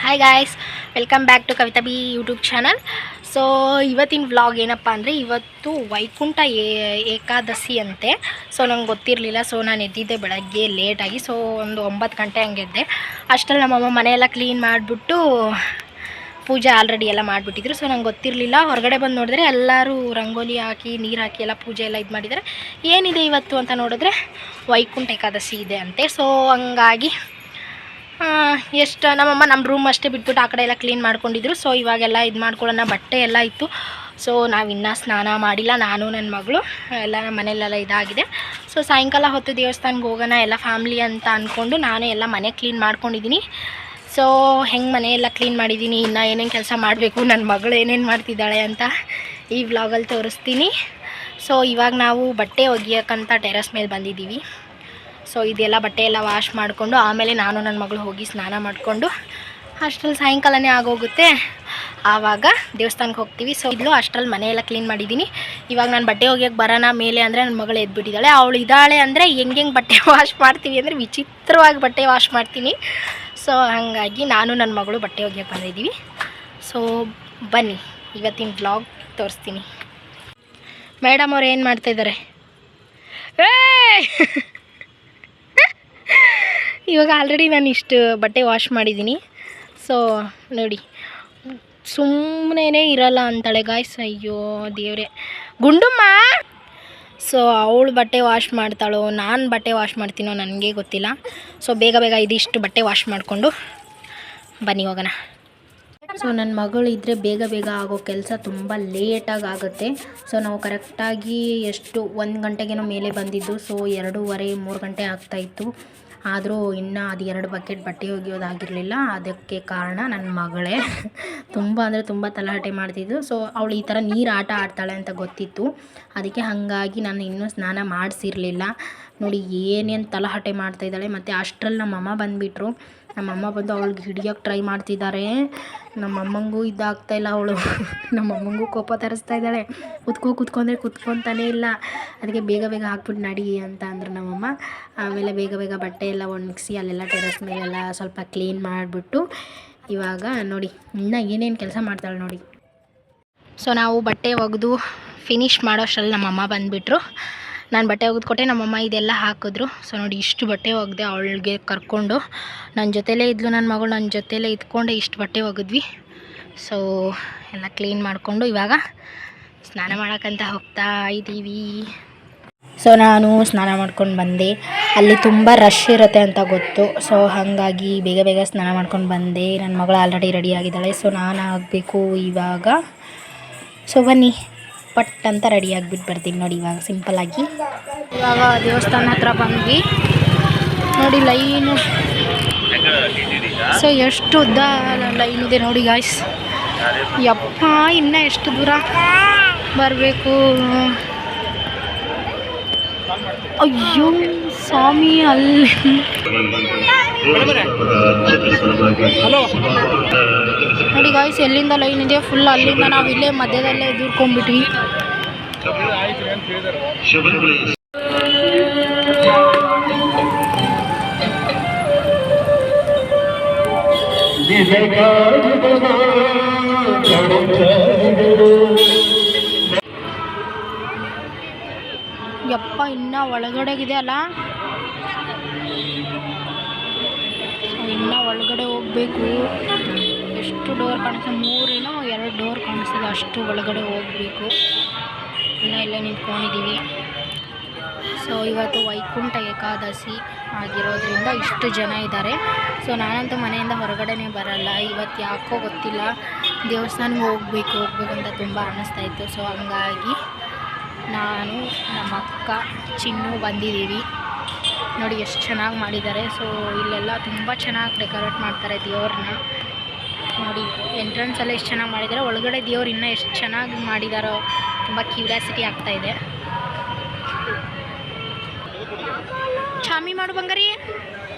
Hi guys, welcome back to Kavitha B YouTube channel. So ಇವತ್ತಿನ vlog ಏನಪ್ಪ ಅಂದರೆ, ಇವತ್ತು ವೈಕುಂಠ ಏಕಾದಶಿ ಅಂತೆ. ಸೊ ನಂಗೆ ಗೊತ್ತಿರಲಿಲ್ಲ. ಸೊ ನಾನು ಎದ್ದಿದ್ದೆ ಬೆಳಗ್ಗೆ ಲೇಟಾಗಿ. ಸೊ ಒಂದು 9 ಗಂಟೆ ಹಂಗೆ ಎದ್ದೆ. ಅಷ್ಟರಲ್ಲಿ ನಮ್ಮಮ್ಮ ಮನೆಯೆಲ್ಲ ಕ್ಲೀನ್ ಮಾಡಿಬಿಟ್ಟು ಪೂಜೆ ಆಲ್ರೆಡಿ ಎಲ್ಲ ಮಾಡಿಬಿಟ್ಟಿದ್ರು. ಸೊ ನಂಗೆ ಗೊತ್ತಿರಲಿಲ್ಲ. ಹೊರಗಡೆ ಬಂದು ನೋಡಿದ್ರೆ ಎಲ್ಲರೂ ರಂಗೋಲಿ ಹಾಕಿ ನೀರು ಹಾಕಿ ಎಲ್ಲ ಪೂಜೆ ಎಲ್ಲ ಇದು ಮಾಡಿದ್ದಾರೆ. ಏನಿದೆ ಇವತ್ತು ಅಂತ ನೋಡಿದ್ರೆ ವೈಕುಂಠ ಏಕಾದಶಿ ಇದೆ ಅಂತೆ. ಸೊ ಹಂಗಾಗಿ ಎಷ್ಟು ನಮ್ಮಮ್ಮ ನಮ್ಮ ರೂಮ್ ಅಷ್ಟೇ ಬಿಟ್ಬಿಟ್ಟು ಆ ಕಡೆ ಎಲ್ಲ ಕ್ಲೀನ್ ಮಾಡ್ಕೊಂಡಿದ್ರು. ಸೊ ಇವಾಗೆಲ್ಲ ಇದು ಮಾಡ್ಕೊಳ್ಳೋಣ, ಬಟ್ಟೆ ಎಲ್ಲ ಇತ್ತು. ಸೊ ನಾವಿನ್ನೂ ಸ್ನಾನ ಮಾಡಿಲ್ಲ, ನಾನು ನನ್ನ ಮಗಳು ಎಲ್ಲ ನಮ್ಮ ಮನೆಯಲ್ಲೆಲ್ಲ ಇದಾಗಿದೆ. ಸೊ ಸಾಯಂಕಾಲ ಹೊತ್ತು ದೇವಸ್ಥಾನಕ್ಕೆ ಹೋಗೋಣ ಎಲ್ಲ ಫ್ಯಾಮ್ಲಿ ಅಂತ ಅಂದ್ಕೊಂಡು ನಾನು ಎಲ್ಲ ಮನೆ ಕ್ಲೀನ್ ಮಾಡ್ಕೊಂಡಿದ್ದೀನಿ. ಸೊ ಹೆಂಗೆ ಮನೆಯೆಲ್ಲ ಕ್ಲೀನ್ ಮಾಡಿದ್ದೀನಿ, ಇನ್ನು ಏನೇನು ಕೆಲಸ ಮಾಡಬೇಕು, ನನ್ನ ಮಗಳು ಏನೇನು ಮಾಡ್ತಿದ್ದಾಳೆ ಅಂತ ಈ ವ್ಲಾಗಲ್ಲಿ ತೋರಿಸ್ತೀನಿ. ಸೊ ಇವಾಗ ನಾವು ಬಟ್ಟೆ ಒಗೆಯೋಕ್ಕಂತ ಟೆರೆಸ್ ಮೇಲೆ ಬಂದಿದ್ದೀವಿ. ಸೊ ಇದೆಲ್ಲ ಬಟ್ಟೆ ಎಲ್ಲ ವಾಶ್ ಮಾಡಿಕೊಂಡು ಆಮೇಲೆ ನಾನು ನನ್ನ ಮಗಳು ಹೋಗಿ ಸ್ನಾನ ಮಾಡಿಕೊಂಡು ಅಷ್ಟರಲ್ಲಿ ಸಾಯಂಕಾಲನೇ ಆಗೋಗುತ್ತೆ. ಆವಾಗ ದೇವಸ್ಥಾನಕ್ಕೆ ಹೋಗ್ತೀವಿ. ಸೊ ಇದ್ಲು ಅಷ್ಟರಲ್ಲಿ ಮನೆಯೆಲ್ಲ ಕ್ಲೀನ್ ಮಾಡಿದ್ದೀನಿ. ಇವಾಗ ನಾನು ಬಟ್ಟೆ ಒಗೆಯೋಕ್ಕೆ ಬರೋಣ ಮೇಲೆ ಅಂದರೆ ನನ್ನ ಮಗಳು ಎದ್ಬಿಟ್ಟಿದ್ದಾಳೆ. ಅವಳು ಇದ್ದಾಳೆ ಅಂದರೆ ಹೆಂಗೆ ಬಟ್ಟೆ ವಾಶ್ ಮಾಡ್ತೀವಿ ಅಂದರೆ ವಿಚಿತ್ರವಾಗಿ ಬಟ್ಟೆ ವಾಶ್ ಮಾಡ್ತೀನಿ. ಸೊ ಹಾಗಾಗಿ ನಾನು ನನ್ನ ಮಗಳು ಬಟ್ಟೆ ಒಗೆಯೋಕ್ಕೆ ಬಂದಿದ್ದೀವಿ. ಸೊ ಬನ್ನಿ ಇವತ್ತಿನ ವ್ಲಾಗ್ ತೋರಿಸ್ತೀನಿ. ಮೇಡಮ್ ಅವ್ರು ಏನು ಮಾಡ್ತಾಯಿದ್ದಾರೆ? ಇವಾಗ ಆಲ್ರೆಡಿ ನಾನು ಇಷ್ಟು ಬಟ್ಟೆ ವಾಶ್ ಮಾಡಿದ್ದೀನಿ. ಸೊ ನೋಡಿ, ಸುಮ್ಮನೆ ಇರಲ್ಲ ಅಂತಾಳೆ ಗಾಯ್ಸ್. ಅಯ್ಯೋ ದೇವ್ರೆ, ಗುಂಡುಮ್ಮ. ಸೊ ಅವಳು ಬಟ್ಟೆ ವಾಶ್ ಮಾಡ್ತಾಳೋ ನಾನು ಬಟ್ಟೆ ವಾಶ್ ಮಾಡ್ತೀನೋ ನನಗೆ ಗೊತ್ತಿಲ್ಲ. ಸೊ ಬೇಗ ಬೇಗ ಇದಿಷ್ಟು ಬಟ್ಟೆ ವಾಶ್ ಮಾಡಿಕೊಂಡು ಬನ್ನಿ ಹೋಗೋಣ. ಸೊ ನನ್ನ ಮಗಳು ಇದ್ದರೆ ಬೇಗ ಬೇಗ ಆಗೋ ಕೆಲಸ ತುಂಬ ಲೇಟಾಗಿ ಆಗುತ್ತೆ. ಸೊ ನಾವು ಕರೆಕ್ಟಾಗಿ ಎಷ್ಟು 1 ಗಂಟೆಗೇನೋ ಮೇಲೆ ಬಂದಿದ್ದು. ಸೊ 2:30-3 ಗಂಟೆ ಆಗ್ತಾಯಿತ್ತು. ಆದರೂ ಇನ್ನೂ ಅದು 2 ಬಕೆಟ್ ಬಟ್ಟೆ ಒಗೆಯೋದಾಗಿರಲಿಲ್ಲ. ಅದಕ್ಕೆ ಕಾರಣ ನನ್ನ ಮಗಳೇ. ತುಂಬ ಅಂದರೆ ತುಂಬ ತಲಹಟೆ ಮಾಡ್ತಿದ್ದು. ಸೊ ಅವಳು ಈ ಥರ ನೀರು ಆಟ ಆಡ್ತಾಳೆ ಅಂತ ಗೊತ್ತಿತ್ತು. ಅದಕ್ಕೆ ಹಾಗಾಗಿ ನಾನು ಇನ್ನೂ ಸ್ನಾನ ಮಾಡಿಸಿರಲಿಲ್ಲ. ನೋಡಿ ಏನೇನು ತಲಹಟೆ ಮಾಡ್ತಾಯಿದ್ದಾಳೆ. ಮತ್ತು ಅಷ್ಟರಲ್ಲಿ ನಮ್ಮಮ್ಮ ಬಂದುಬಿಟ್ರು. ನಮ್ಮಮ್ಮ ಬಂದು ಅವಳಿಗೆ ಹಿಡಿಯೋಕ್ಕೆ ಟ್ರೈ ಮಾಡ್ತಿದ್ದಾರೆ. ನಮ್ಮಮ್ಮಂಗೂ ಇದಾಗ್ತಾಯಿಲ್ಲ. ಅವಳು ನಮ್ಮಮ್ಮಂಗೂ ಕೋಪ ತರಿಸ್ತಾ ಇದ್ದಾಳೆ. ಕೂತ್ಕೊಂಡ್ರೆ ಕೂತ್ಕೊತಾನೇ ಇಲ್ಲ. ಅದಕ್ಕೆ ಬೇಗ ಬೇಗ ಹಾಕ್ಬಿಟ್ಟು ನಡಿ ಅಂತ ಅಂದರು ನಮ್ಮಮ್ಮ. ಆಮೇಲೆ ಬೇಗ ಬೇಗ ಬಟ್ಟೆ ಎಲ್ಲ ಒಣಗಿಸಿ ಅಲ್ಲೆಲ್ಲ ಟೆರೆಸ್ ಮೇಲೆಲ್ಲ ಸ್ವಲ್ಪ ಕ್ಲೀನ್ ಮಾಡಿಬಿಟ್ಟು ಇವಾಗ ನೋಡಿ ಇನ್ನೂ ಏನೇನು ಕೆಲಸ ಮಾಡ್ತಾಳೆ ನೋಡಿ. ಸೊ ನಾವು ಬಟ್ಟೆ ಒಗೆದು ಫಿನಿಷ್ ಮಾಡೋಷ್ಟರಲ್ಲಿ ನಮ್ಮಮ್ಮ ಬಂದುಬಿಟ್ರು. ನಾನು ಬಟ್ಟೆ ಒಗೆದುಕೊಟ್ಟೆ, ನಮ್ಮಮ್ಮ ಇದೆಲ್ಲ ಹಾಕಿದ್ರು. ಸೊ ನೋಡಿ ಇಷ್ಟು ಬಟ್ಟೆ ಒಗೆದೆ ಅವಳಿಗೆ ಕರ್ಕೊಂಡು. ನನ್ನ ಜೊತೆಲೇ ಇದ್ಲು ನನ್ನ ಮಗಳು, ನನ್ನ ಜೊತೆಲೇ ಇದ್ಕೊಂಡೆ ಇಷ್ಟು ಬಟ್ಟೆ ಒಗೆದ್ವಿ. ಸೊ ಎಲ್ಲ ಕ್ಲೀನ್ ಮಾಡಿಕೊಂಡು ಇವಾಗ ಸ್ನಾನ ಮಾಡೋಕ್ಕಂತ ಹೋಗ್ತಾ ಇದ್ದೀವಿ. ಸೊ ನಾನು ಸ್ನಾನ ಮಾಡ್ಕೊಂಡು ಬಂದೆ. ಅಲ್ಲಿ ತುಂಬ ರಶ್ ಇರುತ್ತೆ ಅಂತ ಗೊತ್ತು. ಸೊ ಹಾಗಾಗಿ ಬೇಗ ಬೇಗ ಸ್ನಾನ ಮಾಡ್ಕೊಂಡು ಬಂದೆ. ನನ್ನ ಮಗಳು ಆಲ್ರೆಡಿ ರೆಡಿ ಆಗಿದ್ದಾಳೆ. ಸೊ ನಾನು ಆಗಬೇಕು ಇವಾಗ. ಸೊ ಬನ್ನಿ ಪಟ್ ಅಂತ ರೆಡಿ ಆಗಿಬಿಟ್ಟು ಬರ್ತೀನಿ ನೋಡಿ. ಇವಾಗ ಸಿಂಪಲ್ಲಾಗಿ ಇವಾಗ ದೇವಸ್ಥಾನ ಹತ್ರ ಬಂದ್ವಿ. ನೋಡಿ ಲೈನು. ಸೊ ಎಷ್ಟು ಉದ್ದ ಲೈನ್ ಇದೆ ನೋಡಿ ಗಾಯ್ಸ್. ಯಪ್ಪ ಇನ್ನೂ ಎಷ್ಟು ದೂರ ಬರಬೇಕು. ಅಯ್ಯೋ ಸ್ವಾಮಿ, ಅಲ್ಲಿ ನೋಡಿ ಗಾಯ್ಸ್ ಎಲ್ಲಿಂದ ಲೈನ್ ಇದೆ ಫುಲ್. ಅಲ್ಲಿಂದ ನಾವು ಇಲ್ಲೇ ಮಧ್ಯದಲ್ಲೇ ದೂರ್ಕೊಂಡ್ಬಿಟ್ವಿ. ಯಪ್ಪ ಇನ್ನೂ ಒಳಗಡೆಗಿದೆ ಅಲ್ಲ. ಇನ್ನೂ ಒಳಗಡೆ ಹೋಗಬೇಕು. ಎಷ್ಟು ಡೋರ್ ಕಾಣಿಸ್ತದೆ? 2 ಡೋರ್ ಕಾಣಿಸ್ತದೆ. ಅಷ್ಟು ಒಳಗಡೆ ಹೋಗಬೇಕು. ಇನ್ನೂ ಇಲ್ಲೇ ನಿಂತ್ಕೊಂಡಿದ್ದೀವಿ. ಸೊ ಇವತ್ತು ವೈಕುಂಠ ಏಕಾದಶಿ ಆಗಿರೋದ್ರಿಂದ ಇಷ್ಟು ಜನ ಇದ್ದಾರೆ. ಸೊ ನಾನಂತೂ ಮನೆಯಿಂದ ಹೊರಗಡೆನೇ ಬರಲ್ಲ. ಇವತ್ತು ಯಾಕೋ ಗೊತ್ತಿಲ್ಲ, ದೇವಸ್ಥಾನಕ್ಕೆ ಹೋಗಬೇಕು ಅಂತ ತುಂಬ ಅನ್ನಿಸ್ತಾಯಿತ್ತು. ಸೊ ಹಂಗಾಗಿ ನಾನು ನಮ್ಮ ಅಕ್ಕ ಚಿನ್ನು ಬಂದಿದ್ದೀವಿ. ನೋಡಿ ಎಷ್ಟು ಚೆನ್ನಾಗಿ ಮಾಡಿದ್ದಾರೆ. ಸೊ ಇಲ್ಲೆಲ್ಲ ತುಂಬ ಚೆನ್ನಾಗಿ ಡೆಕೋರೇಟ್ ಮಾಡ್ತಾರೆ ದೇವ್ರನ್ನ. ನೋಡಿ ಎಂಟ್ರೆನ್ಸೆಲ್ಲ ಎಷ್ಟು ಚೆನ್ನಾಗಿ ಮಾಡಿದ್ದಾರೆ. ಒಳಗಡೆ ದೇವ್ರು ಇನ್ನೂ ಎಷ್ಟು ಚೆನ್ನಾಗಿ ಮಾಡಿದಾರೋ ತುಂಬ ಕ್ಯೂರಿಯಾಸಿಟಿ ಆಗ್ತಾಯಿದೆ. ಚಾಮಿ ಮಾಡು ಬಂಗಾರಿ.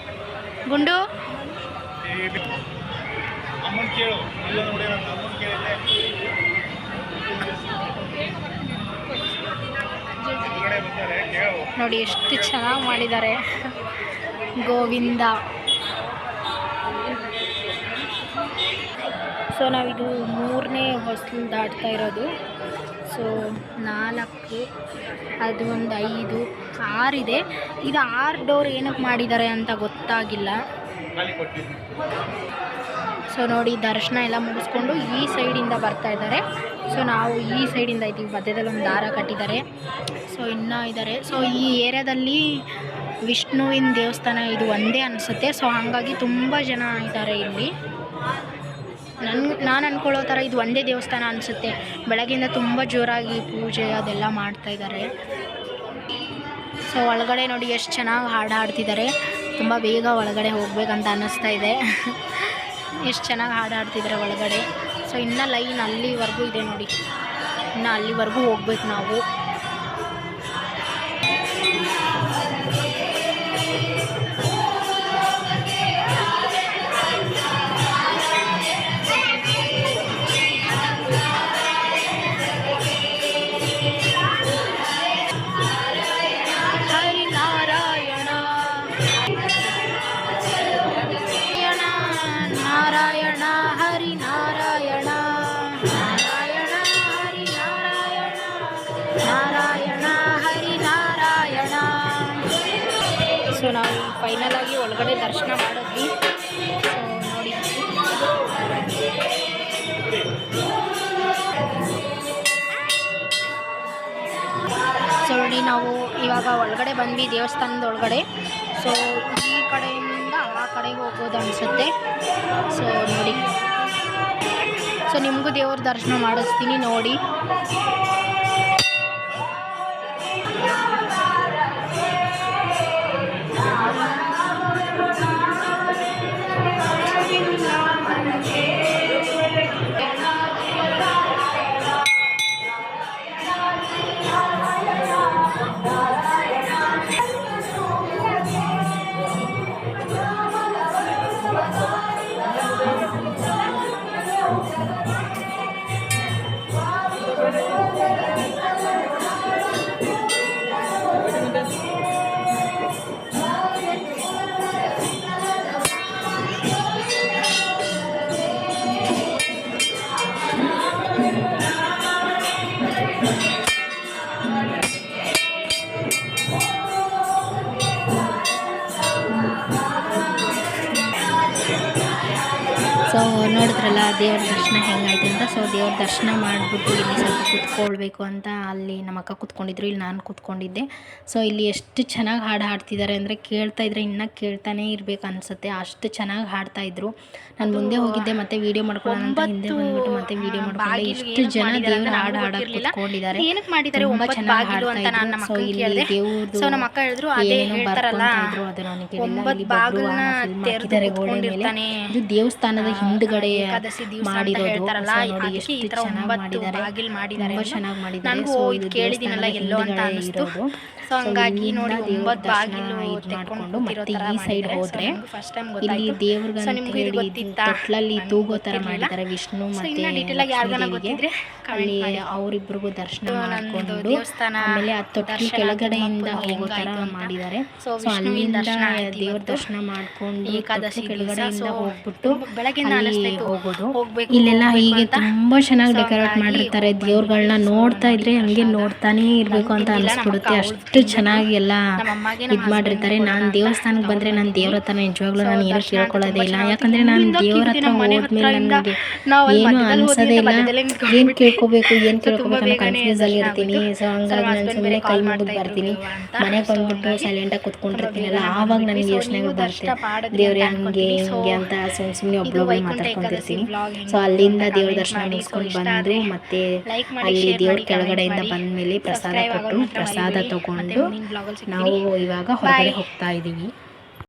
ಗುಂಡು ನೋಡಿ ಎಷ್ಟು ಚೆನ್ನಾಗಿ ಮಾಡಿದ್ದಾರೆ. ಗೋವಿಂದ ಸೊ ನಾವಿದು 3ನೇ ಹೊಸ್ಲು ದಾಟ್ತಾ ಇರೋದು. ಸೊ 4, ಅದು ಒಂದು 5, 6 ಇದೆ. ಇದು 6 ಡೋರ್ ಏನಕ್ಕೆ ಮಾಡಿದ್ದಾರೆ ಅಂತ ಗೊತ್ತಾಗಿಲ್ಲ. ಸೊ ನೋಡಿ, ದರ್ಶನ ಎಲ್ಲ ಮುಗಿಸ್ಕೊಂಡು ಈ ಸೈಡಿಂದ ಬರ್ತಾ ಇದ್ದಾರೆ. ಸೊ ನಾವು ಈ ಸೈಡಿಂದ ಇದ್ದೀವಿ. ಮಧ್ಯದಲ್ಲಿ ಒಂದು ದಾರ ಕಟ್ಟಿದ್ದಾರೆ. ಸೊ ಇನ್ನೂ ಇದ್ದಾರೆ. ಸೊ ಈ ಏರಿಯಾದಲ್ಲಿ ವಿಷ್ಣುವಿನ ದೇವಸ್ಥಾನ ಇದು ಒಂದೇ ಅನಿಸುತ್ತೆ. ಸೊ ಹಾಗಾಗಿ ತುಂಬ ಜನ ಇದ್ದಾರೆ ಇಲ್ಲಿ. ನಾನು ಅಂದ್ಕೊಳ್ಳೋ ಥರ ಇದು ಒಂದೇ ದೇವಸ್ಥಾನ ಅನಿಸುತ್ತೆ. ಬೆಳಗ್ಗೆಯಿಂದ ತುಂಬ ಜೋರಾಗಿ ಪೂಜೆ ಅದೆಲ್ಲ ಮಾಡ್ತಾಯಿದ್ದಾರೆ. ಸೊ ಒಳಗಡೆ ನೋಡಿ ಎಷ್ಟು ಚೆನ್ನಾಗಿ ಹಾಡು ಹಾಡ್ತಿದ್ದಾರೆ. ತುಂಬ ಬೇಗ ಒಳಗಡೆ ಹೋಗ್ಬೇಕಂತ ಅನ್ನಿಸ್ತಾ ಇದೆ. ಎಷ್ಟು ಚೆನ್ನಾಗಿ ಹಾಡು ಹಾಡ್ತಿದ್ದಾರೆ ಒಳಗಡೆ. ಸೊ ಇನ್ನೂ ಲೈನ್ ಅಲ್ಲಿವರೆಗೂ ಇದೆ ನೋಡಿ. ಇನ್ನು ಅಲ್ಲಿವರೆಗೂ ಹೋಗ್ಬೇಕು ನಾವು. ನಾರಾಯಣ ಹರಿ ನಾರಾಯಣ, ನಾರಾಯಣ ಹರಿ ನಾರಾಯಣ, ನಾರಾಯಣ ಹರಿ ನಾರಾಯಣ. ಸೊ ನಾವು ಫೈನಲ್ ಆಗಿ ಒಳಗಡೆ ದರ್ಶನ ಮಾಡಿದ್ವಿ. ಸೊ ನೋಡಿ, ಸೊ ನೋಡಿ ನಾವು ಇವಾಗ ಒಳಗಡೆ ಬಂದ್ವಿ ದೇವಸ್ಥಾನದ ಒಳಗಡೆ. ಸೊ ಈ ಕಡೆಯಿಂದ ಆ ಕಡೆಗೆ ಹೋಗೋದು ಅನಿಸುತ್ತೆ. ಸೊ ನೋಡಿ, ಸೊ ನಿಮಗೂ ದೇವ್ರ ದರ್ಶನ ಮಾಡಿಸ್ತೀನಿ ನೋಡಿ. ಸೊ ನೋಡಿದ್ರಲ್ಲ ದೇವ್ರ ದರ್ಶನ ಹೆಂಗಾಯ್ತು ಅಂತ. ಸೊ ದೇವ್ರ ದರ್ಶನ ಮಾಡಿಬಿಟ್ಟು ಇಲ್ಲಿ ಸ್ವಲ್ಪ ಕೂತ್ಕೊಳ್ಬೇಕು ಅಂತ ಅಲ್ಲಿ ನಮ್ಮ ಅಕ್ಕ ಕೂತ್ಕೊಂಡಿದ್ರು, ಇಲ್ಲಿ ನಾನು ಕೂತ್ಕೊಂಡಿದ್ದೆ. ಸೊ ಇಲ್ಲಿ ಎಷ್ಟು ಚೆನ್ನಾಗಿ ಹಾಡು ಹಾಡ್ತಿದ್ದಾರೆ ಅಂದರೆ ಕೇಳ್ತಾ ಇದ್ರೆ ಇನ್ನೂ ಕೇಳ್ತಾನೆ ಇರಬೇಕು ಅನಿಸುತ್ತೆ, ಅಷ್ಟು ಚೆನ್ನಾಗಿ ಹಾಡ್ತಾಯಿದ್ರು. ನಾನು ಮುಂದೆ ಹೋಗಿದ್ದೆ, ಮತ್ತೆ ವೀಡಿಯೋ ಮಾಡ್ಕೊಳ್ಳೋಣ ಅಂತ ಹಿಂದೆ ಬಂದ್ಬಿಟ್ಟು ಮತ್ತೆ ವೀಡಿಯೋ ಮಾಡ್ಕೊಂಡೆ. ಎಷ್ಟು ಜನ ದೇವ್ರ ಹಾಡು ಹಾಡಕ್ಕೆ ಕೂತ್ಕೊಂಡಿದ್ದಾರೆ, ತುಂಬ ಚೆನ್ನಾಗಿ ಹಾಡ್ತಾಯಿದ್ರು. ಸೊ ಇಲ್ಲಿ ದೇವ್ರದ್ದು ಏನೇನೋ ಬರ್ಕೊಂತಿದ್ರು ಅದು ನನಗೆ ಕೇಳಿಲ್ಲ. ಇಲ್ಲಿ ಬಬ್ರು ಫಿಲ್ಮ್ ಹಾಕಿದ್ದಾರೆ ಗೋಡೆ ಮೇಲೆ. ಇದು ದೇವಸ್ಥಾನದ ಹಿಂದ್ಗಡೆ ಮಾಡಿರೋದು. ನೋಡಿ ಎಷ್ಟು ಚೆನ್ನಾಗಿ ಮಾಡಿದ್ದಾರೆ, ತುಂಬ ಚೆನ್ನಾಗಿ ಮಾಡಿದ್ದಾರೆ. ಸೊ ಇದು ದೇವಸ್ಥಾನದ ಹಿಂದ್ಗಡೆ ಇರೋದು. ಸೊ ಹಂಗಾಗಿ ನೋಡಿ ದೇವ್ರ ದರ್ಶನ ಇದು ಮಾಡಿಕೊಂಡು ಮತ್ತೆ ಈ ಸೈಡ್ ಹೋದ್ರೆ ಇಲ್ಲಿ ದೇವ್ರಿಗೆ ತೊಟ್ಲಲ್ಲಿ ತೂಗೋ ಥರ ಮಾಡಿದ್ದಾರೆ ವಿಷ್ಣು ಮತ್ತೆ ದೇವಿಗೆ. ಅಲ್ಲಿ ಅವರಿಬ್ರಿಗೂ ದರ್ಶನ ಮಾಡಿಕೊಂಡು ಆಮೇಲೆ ಆ ತೊಟ್ಲು ಕೆಳಗಡೆಯಿಂದ ಹೋಗೋ ಥರ ಮಾಡಿದ್ದಾರೆ. ಸೊ ಅಲ್ಲಿಂದ ದೇವ್ರ ದರ್ಶನ ಮಾಡಿಕೊಂಡು ತೊಟ್ಲು ಕೆಳಗಡೆಯಿಂದ ಹೋಗ್ಬಿಟ್ಟು ಅಲ್ಲಿ ಹೋಗೋದು. ಇಲ್ಲೆಲ್ಲ ಹೀಗೆ ತುಂಬ ಚೆನ್ನಾಗಿ ಡೆಕೋರೇಟ್ ಮಾಡಿರ್ತಾರೆ. ದೇವ್ರುಗಳನ್ನ ನೋಡ್ತಾ ಇದ್ರೆ ಹಂಗೆ ನೋಡ್ತಾನೇ ಇರಬೇಕು ಅಂತ ಅನಿಸ್ಬಿಡುತ್ತೆ, ಅಷ್ಟು ಚೆನ್ನಾಗಿ ಎಲ್ಲ ಇದು ಮಾಡಿರ್ತಾರೆ. ನಾನು ದೇವಸ್ಥಾನಕ್ಕೆ ಬಂದರೆ ನಾನು ದೇವ್ರ ಹತ್ರ ನಿಜವಾಗ್ಲೂ ನಾನು ಏನೂ ಕೇಳ್ಕೊಳ್ಳೋದೇ ಇಲ್ಲ. ಯಾಕಂದರೆ ನಾನು ದೇವ್ರ ಹತ್ರ ಹೋದ್ಮೇಲೆ ನನಗೆ ಏನು ಅನ್ಸೋದೇ ಇಲ್ಲ, ಏನು ಕೇಳ್ಕೊಬೇಕು ಅನ್ನೋ ಕನ್ಫ್ಯೂಸಲ್ಲಿ ಇರ್ತೀನಿ. ಸೊ ಹಂಗಾಗಿ ನಾನು ಸುಮ್ಮನೆ ಕೈ ಮುಗಿದು ಬರ್ತೀನಿ, ಮನೆಗೆ ಬಂದ್ಬಿಟ್ಟು ಸೈಲೆಂಟಾಗಿ ಕುತ್ಕೊಂಡಿರ್ತೀನಲ್ಲ, ಆವಾಗ ನನಗೆ ಯೋಚನೆಗಳು ಬರುತ್ತೆ ದೇವ್ರೆ ಹಂಗೆ ಹಿಂಗೆ ಅಂತ ಸುಮ್ಮನೆ ಒಬ್ಳೊಬ್ಳು ಮಾತಾಡ್ಕೊಂಡಿರ್ತೀನಿ. ಸೊ ಅಲ್ಲಿಂದ ದೇವ್ರ ದರ್ಶನ ಮುಗಿಸ್ಕೊಂಡು ಬಂದು ಮತ್ತೆ ಅಲ್ಲಿ ದೇವ್ರ ಕೆಳಗಡೆಯಿಂದ ಬಂದಮೇಲೆ ಪ್ರಸಾದ ಕೊಟ್ಟು ಪ್ರಸಾದ ತಗೊಂಡು ನಾವು ಇವಾಗ ಹೊರಗಡೆ ಹೋಗ್ತಾ ಇದ್ದೀವಿ.